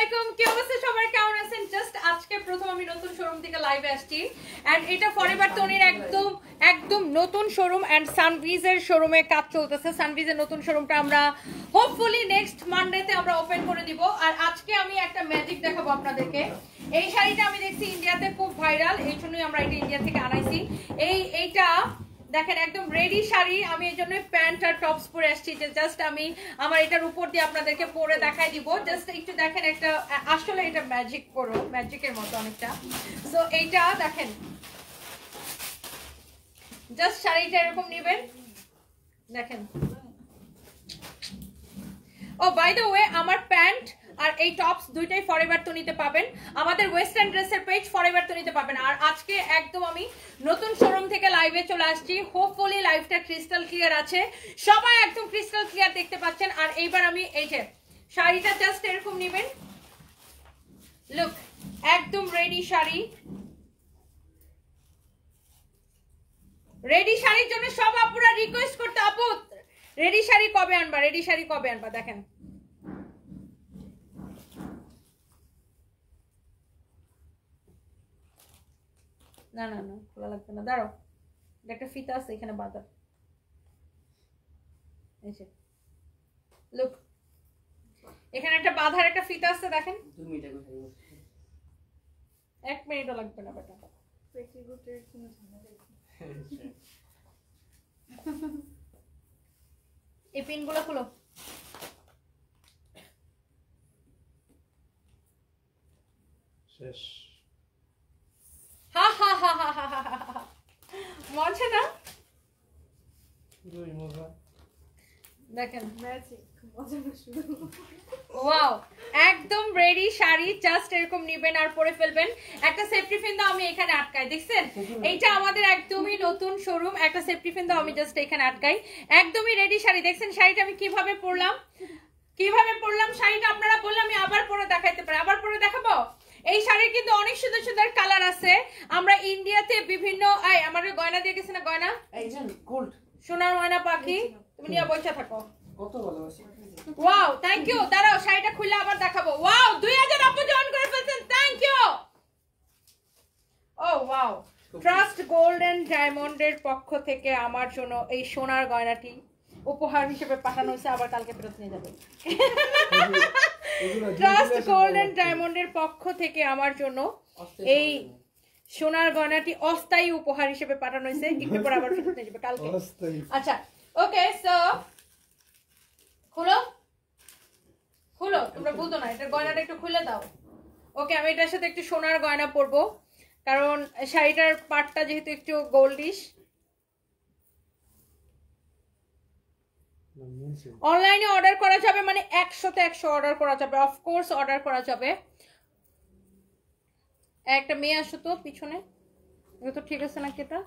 আলাইকুম, কি অবস্থা সবার, কেমন আছেন? জাস্ট আজকে প্রথম আমি নতুন শোরুম থেকে লাইভে আসছি এন্ড এটা ফরএভার তনির একদম নতুন শোরুম এন্ড সানভিজের শোরুমে কাজ চলতেছে। সানভিজের নতুন শোরুমটা আমরা হোপফুলি নেক্সট মানডেতে আমরা ওপেন করে দিব। আর আজকে আমি একটা ম্যাজিক দেখাবো আপনাদেরকে। এই শাড়িটা আমি দেখছি ইন্ডিয়াতে খুব ভাইরাল, এই জন্যই আমরা এটা ইন্ডিয়া থেকে আনাইছি। এইটা দেখেন একদম রেডি শাড়ি, আমি এই জন্য প্যান্ট আর টপস পরে আসছি যে জাস্ট আমি আমার এটার উপর দিয়ে আপনাদেরকে পরে দেখাই দিব। জাস্ট একটু দেখেন, একটা আসলে এটা ম্যাজিক করো, ম্যাজিকের মতো অনেকটা। সো এইটা দেখেন, জাস্ট শাড়িটা এরকম নেবেন, দেখেন। ও বাই দ্য ওয়ে, আমার প্যান্ট আর এই টপস দুইটাই ফরএভার তনিতে পাবেন। আমাদের ওয়েস্টার্ন ড্রেসের পেজ ফরএভার তনিতে পাবেন। আর আজকে একদম আমি নতুন শোরুম থেকে লাইভে চলে আসছি। হোপফুলি লাইভটা ক্রিস্টাল ক্লিয়ার আছে, সবাই একদম ক্রিস্টাল ক্লিয়ার দেখতে পাচ্ছেন। আর এইবার আমি এই যে শাড়িটা জাস্ট এরকম নেবেন, লুক একদম রেডি শাড়ি। রেডি শাড়ির জন্য সব আপুরা রিকোয়েস্ট করতে, আপু রেডি শাড়ি কবে আনবা, রেডি শাড়ি কবে আনবা। দেখেন না না না খোলা লাগবে না, দাঁড়াও, একটা ফিতা আছে এখানে বাঁধা। এই যে লুক, এখানে একটা বাঁধার একটা ফিতা আছে, দেখেন। 1 মিনিটও লাগবে না বেটা। এই পিনগুলো খুলো। শেষ। হা হা হা হা হা হা, মজা না? দেখেন ওয়াও, একদম রেডি শাড়ি, জাস্ট এরকম নেবেন আর পরে ফেলবেন। একটা সেফটি পিন দাও, আমি এখানে আটকাই, দেখছেন? এইটা আমাদের একদমই নতুন শোরুম, একটা সেফটি পিন দাও, আমি জাস্ট এখানে আটকাই। একদমই রেডি শাড়ি, দেখছেন শাড়িটা আমি কিভাবে পরলাম, শাড়িটা আপনারা বললে আমি আবার পরে দেখাইতে পারি। আবার পরে দেখাবো। এই শাড়ির কিন্তু অনেক সুন্দর সুন্দর কালার আছে। আমরা ইন্ডিয়াতে বিভিন্ন আমার গয়না দিয়ে গেছে না, গয়না সোনার ময়না পাখি, তুমি নিয়ে বসে থাকো। কত ভালোবাসি। Wow, thank you. দাঁড়াও, শাড়িটা খুলে আবার দেখাবো। ওয়াও, 2000 আপু জয়েন করে ফেলছেন, থ্যাংক ইউ। ও ওয়াও, ট্রাস্ট গোল্ড এন্ড ডায়মন্ডের পক্ষ থেকে আমার জন্য এই সোনার গয়নাটি উপহার হিসেবে পাঠানো হয়েছে, আবার কালকে ফেরত নিয়ে যাবে। ট্রাস্ট গোল্ড এন্ড ডায়মন্ডের পক্ষ থেকে আমার জন্য এই সোনার গয়নাটি অস্থায়ী উপহার হিসেবে পাঠানো হয়েছে, একটু পর আবার ফেরত নিয়ে যাবে কালকে। আচ্ছা ওকে, সো খুলো খুলো, তোমরা বুঝো না, এটা গয়নাটা একটু খুলে দাও। ওকে, আমি এটার সাথে একটু সোনার গয়না পরবো, কারণ শাড়িটার পাটটা যেহেতু একটু গোল্ডিশ। অনলাইনে অর্ডার করা যাবে, মানে 100তে 100 অর্ডার করা যাবে, অফকোর্স অর্ডার করা যাবে। একটা মেয়ে আসো তো পিছনে, এটা তো ঠিক আছে নাকি? এটা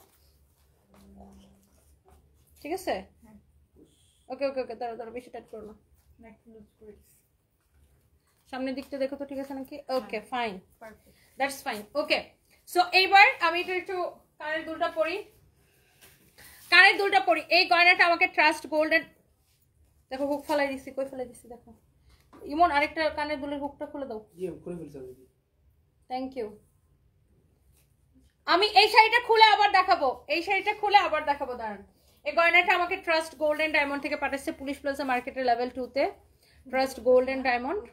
ঠিক আছে? ওকে ওকে ওকে, দাঁড়াও বেশি টাইট করো না, সামনের দিকটা দেখো তো ঠিক আছে নাকি। Okay fine, that's fine. Okay, so এইবার আমি একটু কানের দুলটা পরি। এই গয়নাটা আমাকে ট্রাস্ট গোল্ডেন, দেখো হুক ফেলাই দিছি, কই ফেলাই দিছি দেখো। ইমন আরেকটা কানের দুলের হুকটা খুলে দাও। Thank you. আমি এই শাড়িটা খুলে আবার দেখাবো, দাঁড়ান। এই গয়নাটা আমাকে ট্রাস্ট গোল্ডেন ডায়মন্ড থেকে পাঠাচ্ছে, পুলিশ প্লাজা মার্কেটের লেভেল 2 তে। ট্রাস্ট গোল্ডেন ডায়মন্ড,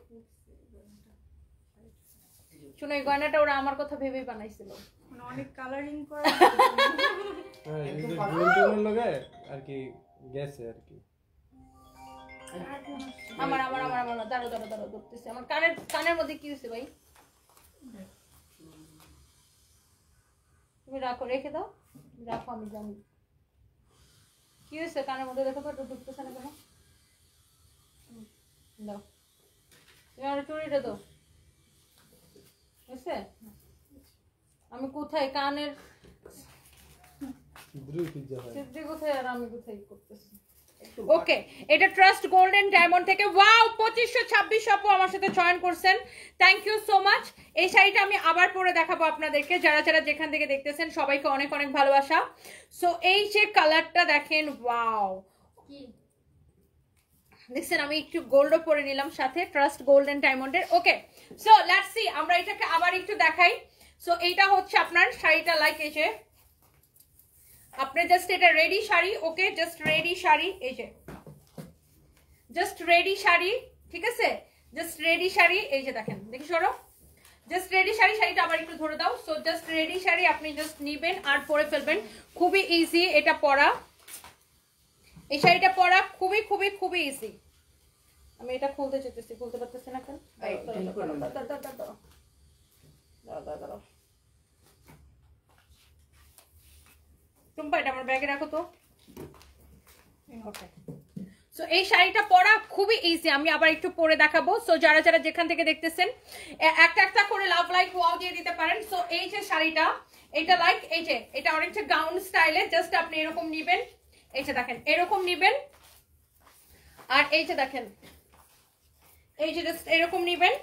শুনো এই গয়নাটা ওরা আমার কথা ভেবেই বানাইছিল, মানে অনেক কালারিং করা আর কি গেছে আর কি। আমার দাঁড়াও ধরতেছি। আমার কানের মধ্যে কি হয়েছে ভাই? তুমি রেখে দাও, রাখো, আমি জানি কি হয়েছে কানের মধ্যে। দেখো তো ঢুকতেছে না কেন, দাও তুমি আমার চুড়িটা দাও। বুঝছে আমি কোথায় কানের কোথায় আর আমি কোথায় করতেছি। ওকে, এটা ট্রাস্ট গোল্ডেন ডায়মন্ড থেকে। ওয়াও, 2526 আপু আমার সাথে জয়েন করছেন, থ্যাংক ইউ সো মাচ। এই শাড়িটা আমি আবার পরে দেখাবো আপনাদেরকে, যারা যারা যেখান থেকে দেখতেছেন সবাইকে অনেক অনেক ভালোবাসা। সো এই যে কালারটা দেখেন, ওয়াও, দেখছেন আমি একটু গোল্ডও পরে নিলাম সাথে, ট্রাস্ট গোল্ড এন্ড ডায়মন্ডের। ওকে, সো লেটস সি, আমরা এটাকে আবার একটু দেখাই। সো এইটা হচ্ছে আপনার শাড়িটা, লাইক এই যে আপনি জাস্ট এটা রেডি শাড়ি, ওকে, জাস্ট রেডি শাড়ি, এই যে জাস্ট রেডি শাড়ি, ঠিক আছে, জাস্ট রেডি শাড়ি, এই যে দেখেন, দেখি সরো, জাস্ট রেডি শাড়ি, শাড়িটা আবার একটু ধরে দাও। সো জাস্ট রেডি শাড়ি আপনি জাস্ট নিবেন আর পরে ফেলবেন, খুবই ইজি এটা পরা, এই শাড়িটা পরা খুবই খুবই খুবই ইজি। আমি এটা খুলতে চাইতেছি, খুলতে পারতেছি না কেন, টুম্পা এটা আমার ব্যাগে রাখো তো। ওকে, সো এই শাড়িটা পরা খুবই ইজি, আমি আবার একটু পরে দেখাবো। সো যারা যারা যেখান থেকে দেখতেছেন একটা একটা করে লাভ লাইক ওয়াও দিয়ে দিতে পারেন। সো এই যে শাড়িটা, এটা লাইক এই যে এটা অনেকটা গাউন স্টাইলে, জাস্ট আপনি এরকম নিবেন, এই যে দেখেন এরকম নিবেন, আর এই যে দেখেন এই যে জাস্ট এরকম নিবেন।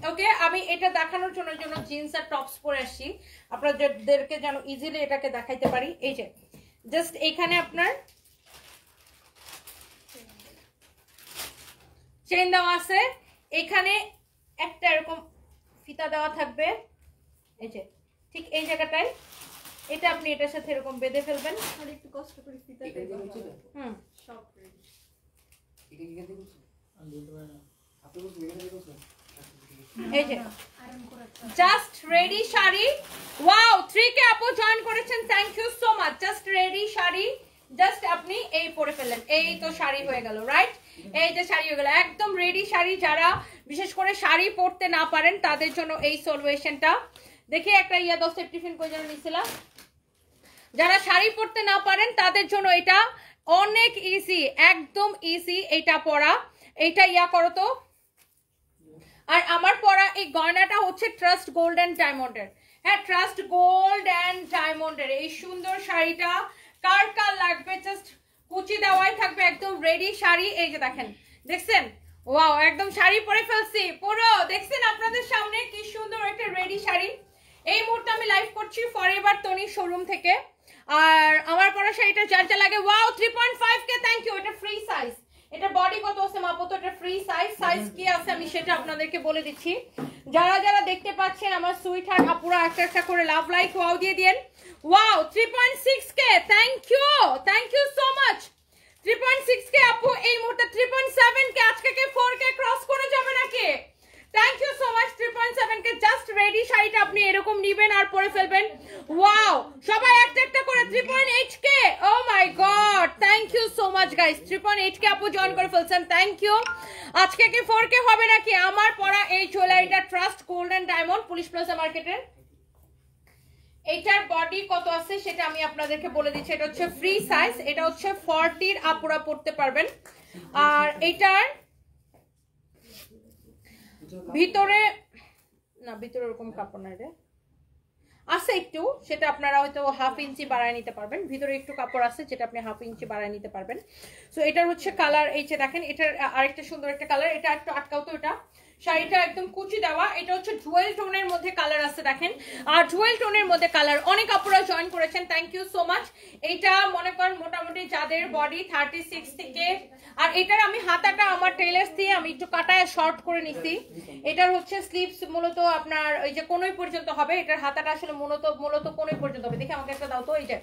ওকে, আমি এটা দেখানোর জন্য জিন্স আর টপস পরে আসছি আপনাদেরকে যেন ইজিলি এটাকে দেখাইতে পারি। এই যে জাস্ট এখানে আপনার চেন দেওয়া আছে, এখানে একটা এরকম ফিতা দেওয়া থাকবে, এই যে ঠিক এই জায়গাটায়, এটা আপনি এটার সাথে এরকম বেঁধে ফেলবেন। আর একটু কষ্ট করে ফিতা হুম, সব রেডি। এই যে just ready sari, wow 3K আপু জয়েন করেছেন, thank you so much. Just ready sari, just আপনি এই পরে ফেললেন, এই তো শাড়ি হয়ে গেল, রাইট, এই যে শাড়ি হয়ে গেল, একদম রেডি শাড়ি। যারা বিশেষ করে শাড়ি পরতে না পারেন তাদের জন্য এই সলিউশনটা। দেখি একটা ইয়া 10 টিফিন কই যেন নিছিলাম। যারা শাড়ি পরতে না পারেন তাদের জন্য এটা অনেক ইজি, একদম ইজি এটা পরা। এইটা ইয়া করো তো। আর আমার পরা এই গয়নাটা হচ্ছে ট্রাস্ট গোল্ড এন্ড ডায়মন্ডের, হ্যাঁ ট্রাস্ট গোল্ড এন্ড ডায়মন্ডের এই সুন্দর শাড়িটা কার কার লাগবে, জাস্ট কুচি দেওয়াই থাকবে, একদম রেডি শাড়ি। এই যে দেখেন, দেখছেন, ওয়াও একদম শাড়ি পরে ফেলছি পুরো, দেখছেন আপনাদের সামনে কি সুন্দর একটা রেডি শাড়ি। এই মুহূর্তে আমি লাইভ করছি ফরএভার তনি শোরুম থেকে। আর আমার পরা শাড়িটা যার যা লাগে, ওয়াও 3.5K, থ্যাংক ইউ। এটা ফ্রি সাইজ, এটা বডি কত আছে মাপো তো, এটা ফ্রি সাইজ। সাইজ কি আছে আমি সেটা আপনাদেরকে বলে দিচ্ছি। যারা যারা দেখতে পাচ্ছেন আমার সুইট হার্ট আপুরা একটা একটা করে লাভ লাইক ওয়াও দিয়ে দেন। Wow 3.6K, thank you so much. 3.6K আপু, এই মুহূর্তে 3.7K, আজকে কে 4K ক্রস করে যাবে নাকি? Thank you so much. 3.7K, just ready শাড়িটা আপনি এরকম নিবেন আর পরে ফেলবেন। ওয়াও, সবাই একটা একটা করে 3.8K, oh my god, thank you so much guys. 3.8K আপু জয়েন করে ফেলছেন, থ্যাংক ইউ। আজকে কি 4K হবে নাকি? আমার পরা এই জুয়েলারিটা Trust Gold and Diamond, Police Plaza মার্কেটের। এইটার বডি কত আছে সেটা আমি আপনাদেরকে বলে দিচ্ছি। এটা হচ্ছে ফ্রি সাইজ, এটা হচ্ছে 40 আপুরা পড়তে পারবেন। আর এইটার ভিতরে না, ভিতরে ওরকম কাপড় নাই রে, আছে একটু, সেটা আপনারা হয়তো হাফ ইঞ্চি বাড়ায় নিতে পারবেন। ভিতরে একটু কাপড় আছে যেটা আপনি হাফ ইঞ্চি বাড়ায় নিতে পারবেন। সো এটার হচ্ছে কালার, এই যে দেখেন, এটার আরেকটা সুন্দর একটা কালার, এটা একটু আটকাও তো, এটা শাড়িটা একদম কুচি দেওয়া, এটা হচ্ছে জুয়েল টোনের মধ্যে কালার আছে দেখেন, আর জুয়েল টোনের মধ্যে কালার। অনেক আপুরা জয়েন করেছেন, থ্যাংক ইউ সো মাচ। এইটা মনে করেন মোটামুটি যাদের বডি 36 থেকে, আর এটার আমি হাতাটা আমার টেলার্স দিয়ে আমি একটু কাটায় শর্ট করে নিছি। এটার হচ্ছে স্লিভস মূলত আপনার ওই যে কোনই পর্যন্ত হবে, এটার হাতাটা আসলে মূলত কোনই পর্যন্ত হবে। দেখি আমাকে একটা দাও তো। এই যে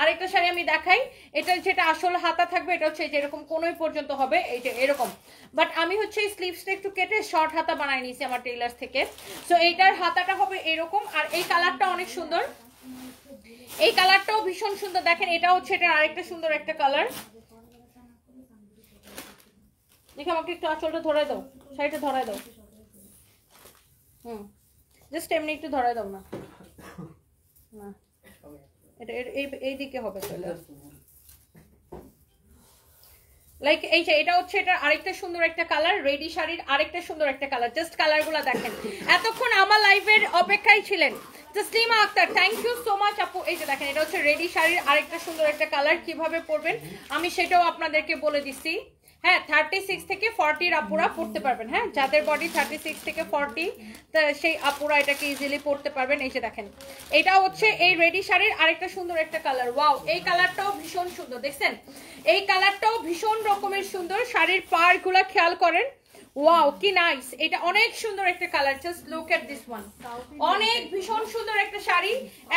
আরেকটা শাড়ি আমি দেখাই, এটা যেটা আসল হাতা থাকবে এটা হচ্ছে যেরকম কোনই পর্যন্ত হবে, এই যে এরকম। বাট আমি হচ্ছে এই স্লিভসটা একটু কেটে শর্ট হাতা বানাই নিয়েছি আমার টেলার্স থেকে। সো এইটার হাতাটা হবে এরকম, আর এই কালারটা অনেক সুন্দর, এই কালারটাও ভীষণ সুন্দর। দেখেন এটা হচ্ছে এটার আরেকটা সুন্দর একটা কালার। দেখে আমাকে একটু আঁচলটা ধরাই দাও, শাড়িটা ধরাই দাও। জাস্ট এমনি একটু ধরাই দাও না, না এটা এই দিকে হবে চলে, লাইক এই যে এটা হচ্ছে এটা আরেকটা সুন্দর একটা কালার, রেডি শাড়ির আরেকটা সুন্দর একটা কালার। জাস্ট কালারগুলো দেখেন। এতক্ষণ আমার লাইভের অপেক্ষায় ছিলেন Taslima Akter, thank you so much আপু। এই যে দেখেন এটা হচ্ছে রেডি শাড়ির আরেকটা সুন্দর একটা কালার। কিভাবে পরবেন আমি সেটাও আপনাদেরকে বলে দিচ্ছি। হ্যাঁ 36 থেকে 40 আপুরা পড়তে পারবেন। হ্যাঁ যাদের বডি 36 থেকে 40 সেই আপুরা এটাকে ইজিলি পড়তে পারবেন। এই যে দেখেন এটা হচ্ছে এই রেডি শাড়ির আরেকটা সুন্দর একটা কালার। ওয়াও এই কালারটাও ভীষণ সুন্দর, দেখছেন এই কালারটাও ভীষণ রকমের সুন্দর। শাড়ির পাড়গুলা খেয়াল করেন, ওয়াও কি নাইস, এটা অনেক সুন্দর একটা colour. Just look at this one, অনেক ভীষণ সুন্দর একটা শাড়ি,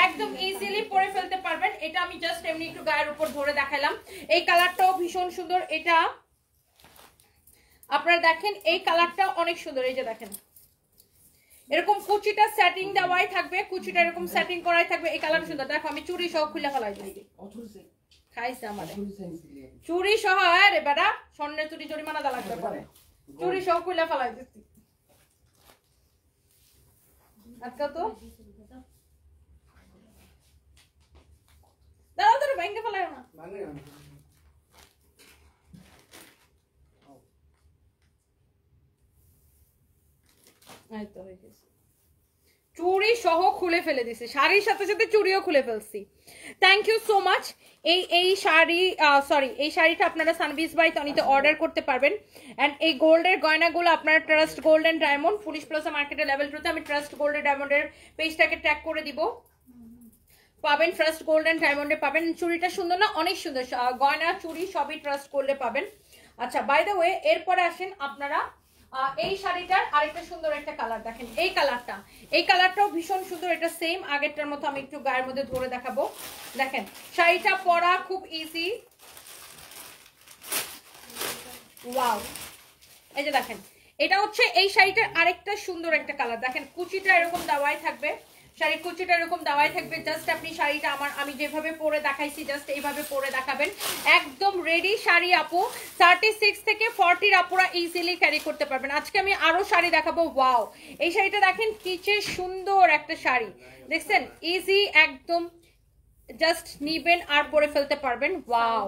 একদম ইজিলি পরে ফেলতে পারবেন। এটা আমি জাস্ট এমনি একটু গায়ের উপর ধরে দেখালাম। এই কালারটাও ভীষণ সুন্দর, এটা আপনারা দেখেন এই কালারটা অনেক সুন্দর। এই যে দেখেন এরকম কুচিটা সেটিং দেওয়াই থাকবে, কুচিটা এরকম সেটিং করাই থাকবে। এই কালার সুন্দর। দেখো আমি চুড়ি সহ খুলে ফেলাই দিই, খাইছে আমাদের চুড়ি সহ। আরে বেটা স্বর্ণের চুড়ি জরিমানা দেওয়া লাগবে পরে, চুড়ি সহ খুলে ফেলাই দিচ্ছি। আজকাল তো দাঁড়াও তোর ব্যাংকে ফেলায় না। চুড়ি সহ খুলে ফেলে দিছি, শাড়ির সাথে সাথে চুড়িও খুলে ফেলছি। Thank you so much. এই শাড়ি সরি এই শাড়িটা আপনারা সানবিজ বাই তনিতে অর্ডার করতে পারবেন। অ্যান্ড এই গোল্ডের গয়নাগুলো আপনারা Trust Gold and Diamond Police Plaza মার্কেটের লেভেল 2 তে আমি ট্রাস্ট গোল্ড এন্ড ডায়মন্ডের পেজটাকে ট্যাগ করে দিব, পাবেন ট্রাস্ট গোল্ড এন্ড ডায়মন্ডে পাবেন। চুড়িটা সুন্দর না, অনেক সুন্দর, গয়না চুড়ি সবই ট্রাস্ট গোল্ডে পাবেন। আচ্ছা বাই দ্য ওয়ে এরপরে আসেন আপনারা এই শাড়িটার আরেকটা সুন্দর একটা কালার দেখেন। এই কালারটাও ভীষণ সুন্দর। এটা সেম আগেরটার মতো আমি একটু গায়ের মধ্যে ধরে দেখাবো। দেখেন শাড়িটা পরা খুব ইজি। ওয়াও এই যে দেখেন এটা হচ্ছে এই শাড়িটার আরেকটা সুন্দর একটা কালার। দেখেন কুচিটা এরকম দেওয়াই থাকবে, শাড়ির কুচিটা এরকম দেওয়াই থাকবে। জাস্ট আপনি শাড়িটা আমি যেভাবে পরে দেখাইছি জাস্ট এইভাবে পরে দেখাবেন। একদম রেডি শাড়ি আপু, 36 থেকে 40 আপুরা ইজিলি ক্যারি করতে পারবেন। আজকে আমি আরো শাড়ি দেখাবো। ওয়াও এই শাড়িটা দেখেন কিচে সুন্দর একটা শাড়ি, দেখছেন ইজি একদম, জাস্ট নিবেন আর পরে ফেলতে পারবেন। ওয়াও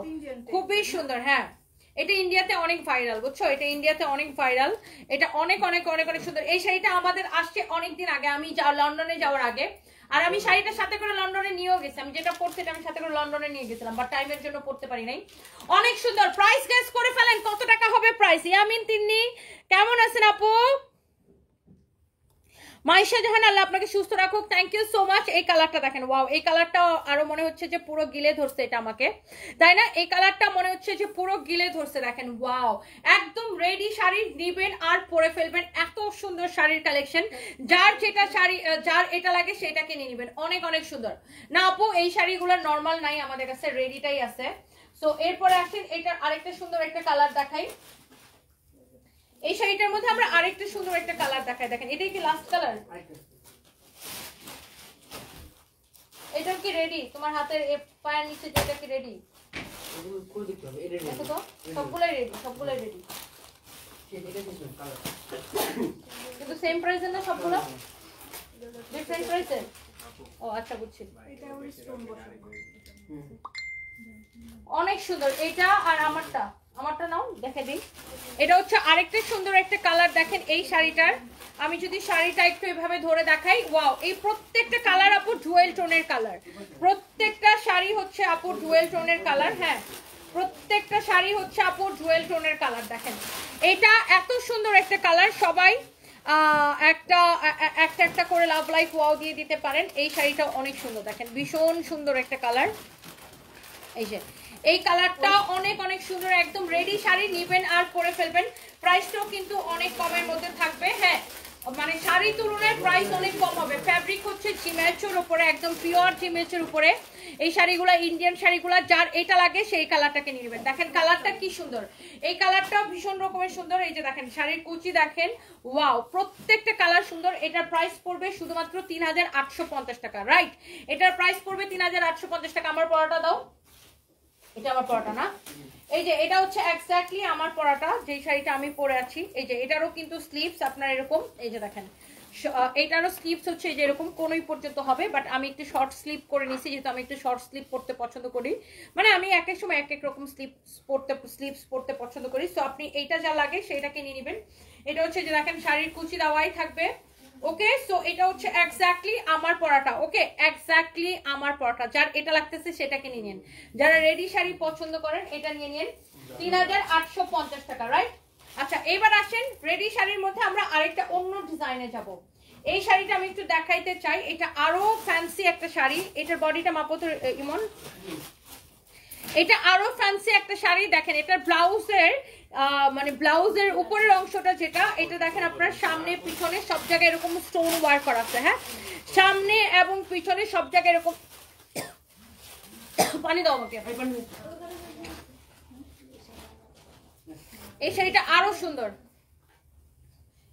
খুবই সুন্দর। হ্যাঁ এটা ইন্ডিয়াতে অনেক ভাইরাল, বুঝছো, এটা ইন্ডিয়াতে অনেক ভাইরাল, এটা অনেক অনেক অনেক অনেক সুন্দর। এই শাড়িটা আমাদের আসছে অনেকদিন আগে, আমি লন্ডনে যাওয়ার আগে, আর আমি শাড়িটার সাথে করে লন্ডনে নিয়েও গেছি। আমি যেটা পড়তে এটা আমি সাথে করে লন্ডনে নিয়ে গেছিলাম, বাট টাইমের জন্য পড়তে পারি নাই। অনেক সুন্দর। প্রাইস গেস করে ফেলেন কত টাকা হবে প্রাইস। ইয়ামিন তিন্নি কেমন আছেন আপু? মাইশা জাহান আল্লাহ আপনাকে সুস্থ রাখুক, থ্যাংক ইউ সো মাচ। এই কালারটা দেখেন, ওয়াও এই কালারটা আরো মনে হচ্ছে যে পুরো গিলে ধরছে এটা আমাকে, তাই না? এই কালারটা মনে হচ্ছে যে পুরো গিলে ধরছে। দেখেন ওয়াও একদম রেডি শাড়ি নিবেন আর পরে ফেলবেন। এত সুন্দর শাড়ির কালেকশন, যার যেটা শাড়ি যার এটা লাগে সেটাকে নিয়ে নেবেন। অনেক অনেক সুন্দর না আপু, এই শাড়িগুলো নর্মাল নাই আমাদের কাছে, রেডিটাই আছে। সো এরপরে আসেন এটার আরেকটা সুন্দর একটা কালার দেখাই। এই শাড়িটার মধ্যে আমরা আরেকটা সুন্দর একটা কালার দেখাই। দেখেন এটাই কি লাস্ট কালার? এটা কি রেডি? তোমার হাতের পায়ের নিচে যেটা কি রেডি? দেখো তো সবগুলাই রেডি, সবগুলাই রেডি, কিন্তু সেম প্রাইসের না সবগুলো? ডিফারেন্ট প্রাইসের? ও আচ্ছা বুঝছি। অনেক সুন্দর এটা। আর আমারটা নাও দেখে দিই। এটা হচ্ছে আরেকটা সুন্দর একটা কালার। দেখেন এই শাড়িটার আমি যদি শাড়িটা একটু এভাবে ধরে দেখাই, ওয়াও এই প্রত্যেকটা কালার আপু জুয়েল টোনের কালার। প্রত্যেকটা শাড়ি হচ্ছে আপু জুয়েল টোনের কালার। হ্যাঁ প্রত্যেকটা শাড়ি হচ্ছে আপু জুয়েল টোনের কালার। দেখেন এটা এত সুন্দর একটা কালার, সবাই একটা একটা করে লাভ লাইফ ওয়াও দিয়ে দিতে পারেন। এই শাড়িটা অনেক সুন্দর, দেখেন ভীষণ সুন্দর একটা কালার। এই যে এই কালারটা অনেক অনেক সুন্দর, একদম রেডি শাড়ি নিবেন আর পরে ফেলবেন। প্রাইসটাও কিন্তু অনেক কমের মধ্যে থাকবে। হ্যাঁ মানে শাড়ি তুলনায় প্রাইস অনেক কম হবে। ফ্যাব্রিক হচ্ছে জিমেচের উপরে, একদম পিওর জিমেচের উপরে এই শাড়িগুলো, ইন্ডিয়ান শাড়িগুলো। যার এটা লাগে সেই কালারটাকে নিয়ে নেবেন। দেখেন কালারটা কি সুন্দর, এই কালারটাও ভীষণ রকমের সুন্দর। এই যে দেখেন শাড়ির কুচি দেখেন, ওয়াও প্রত্যেকটা কালার সুন্দর। এটার প্রাইস পড়বে শুধুমাত্র 3850 টাকা, রাইট? এটার প্রাইস পড়বে 3850 টাকা। আমার পরাটা দাও, এটা আমার পরাটা না, এই যে এটা হচ্ছে এক্স্যাক্টলি আমার পরাটা, যে শাড়িটা আমি পরে আছি। এই যে এটারও কিন্তু স্লিভস আপনার এরকম, এই যে দেখেন এটারও স্লিভস হচ্ছে এই যে এরকম কোনই পর্যন্ত হবে, বাট আমি একটু শর্ট স্লিভ করে নিছি যেহেতু আমি একটু শর্ট স্লিভ পরতে পছন্দ করি। মানে আমি এক এক সময় এক এক রকম স্লিভস পরতে পছন্দ করি। সো আপনি এইটা যা লাগে সেইটাকে নিয়ে নেবেন। এটা হচ্ছে যে দেখেন শাড়ির কুচি দেওয়াই থাকবে। ওকে সো এটা হচ্ছে এক্স্যাক্টলি আমার পরাটা। ওকে এক্স্যাক্টলি আমার পরাটা, যার এটা লাগতেছে সেটাকে নিয়ে নিন। যারা রেডি শাড়ি পছন্দ করেন এটা নিয়ে নিন। 3850 টাকা, রাইট? আচ্ছা এবার আসেন রেডি শাড়ির মধ্যে আমরা আরেকটা অন্য ডিজাইনে যাব। এই শাড়িটা আমি একটু দেখাইতে চাই, এটা আরো ফ্যান্সি একটা শাড়ি। এটার বডিটা মাপো তো ইমন। এটা আরো ফ্যান্সি একটা শাড়ি, দেখেন এটার ব্লাউজের মানে ব্লাউজের উপরের অংশটা যেটা, এটা দেখেন আপনার সামনে পিছনে সব জায়গায় এরকম স্টোন ওয়ার্ক করা আছে। হ্যাঁ, সামনে এবং পিছনে সব জায়গায় এরকম পানি দাও আমাকে। এই শাড়িটা আরো সুন্দর,